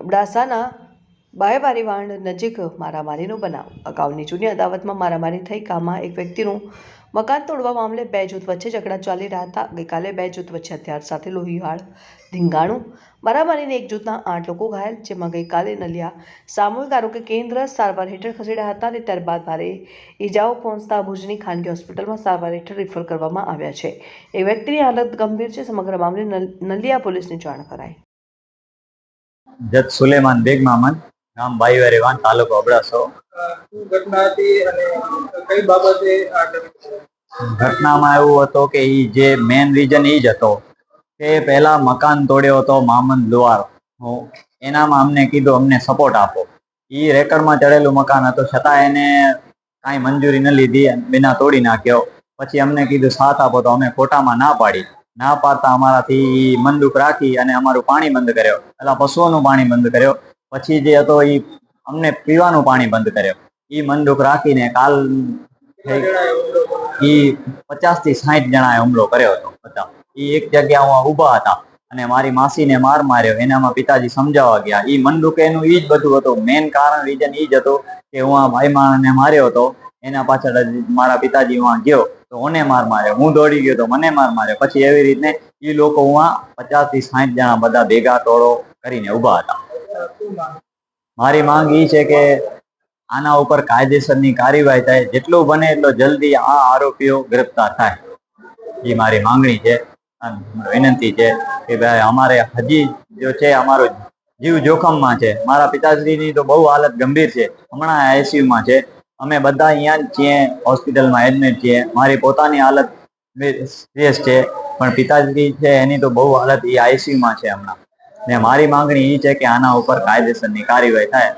અબડાસાના બાયવારી વાંડ નજીક મારામારીનો બનાવ. અગાઉની જૂની અદાવતમાં મારામારી થઈ ગામમાં એક વ્યક્તિનું મકાન તોડવા મામલે બે જૂથ વચ્ચે ઝઘડા ચાલી રહ્યા હતા. ગઈકાલે બે જૂથ વચ્ચે હથિયાર સાથે લોહીહાળ ધીંગાણું મારામારીને એક જૂથના 8 લોકો ઘાયલ, જેમાં ગઈકાલે નલિયા સામૂહિક આરોગ્ય કેન્દ્ર સારવાર હેઠળ ખસેડાયા હતા અને ત્યારબાદ ભારે ઈજાઓ પહોંચતા ભુજની ખાનગી હોસ્પિટલમાં સારવાર હેઠળ રિફર કરવામાં આવ્યા છે. એક વ્યક્તિની હાલત ગંભીર છે. સમગ્ર મામલે નલિયા પોલીસને જાણ કરાઈ. જત સુલેમાન બેગ મામદ, ગામ બાઈવારી વાન, તાલુકો અબડાસો. ઘટના હતી અને કઈ બાબતે આ ઘટનામાં એવું હતું કે જે મેન રીઝન એ જ હતો કે પહેલા મકાન તોડ્યો હતો મામદ લુવાર. એનામાં અમને કીધું અમને સપોર્ટ આપો. એ રેકર્ડમાં ચડેલું મકાન હતું, છતાં એને કાંઈ મંજૂરી ન લીધી, બિના તોડી નાખ્યો. પછી અમને કીધું સાથ આપો, તો અમે ખોટામાં ના પાડી. ના પાડતા અમારાથી મનદુખ રાખી અને અમારું પાણી બંધ કર્યો. પેલા પશુઓનું પાણી બંધ કર્યો, પછી જે હતો એ અમને પીવાનું પાણી બંધ કર્યો. એ મનદુખ રાખીને કાલ એ 50 થી 60 જણાએ હુમલો કર્યો હતો. એ એક જગ્યામાં ઊભા હતા અને મારી માસીને માર માર્યો. એનામાં પિતાજી સમજાવવા ગયા. એ મનદુખ એનું એ જ બધું હતું. મેન કારણ રીઝન એ જ હતું કે હું આ ભાઈ માણસને માર્યો હતો, એના પાછળ મારા પિતાજી વहाँ ગયો તો મને માર માર્યો. હું દોડી ગયો તો મને માર માર્યો. પછી એવી રીતને એ લોકો વहाँ 50 થી 60 જણા બધા ભેગા ટોળો કરીને ઊભા હતા. મારી માંગ એ છે કે આના ઉપર કાયદેસરની કાર્યવાહી થાય, જેટલું બને એટલો જલ્દી આ આરોપીઓ ગ્રેપ્તાર થાય, એ મારી માંગણી છે. વિનંતી છે કે ભાઈ અમારે હજી જો છે, અમારો જીવ જોખમમાં છે. મારા પિતાશ્રીની તો બહુ હાલત ગંભીર છે, હમણાં આઈસીયુમાં છે. અમે બધા અહીંયા જ છીએ, હોસ્પિટલમાં એડમિટ છીએ. મારી પોતાની હાલત સિરિયસ છે, પણ પિતાશ્રી છે એની તો બહુ હાલત, એ આઈસીયુમાં છે હમણાં. ને મારી માંગણી એ છે કે આના ઉપર કાયદેસરની કાર્યવાહી થાય.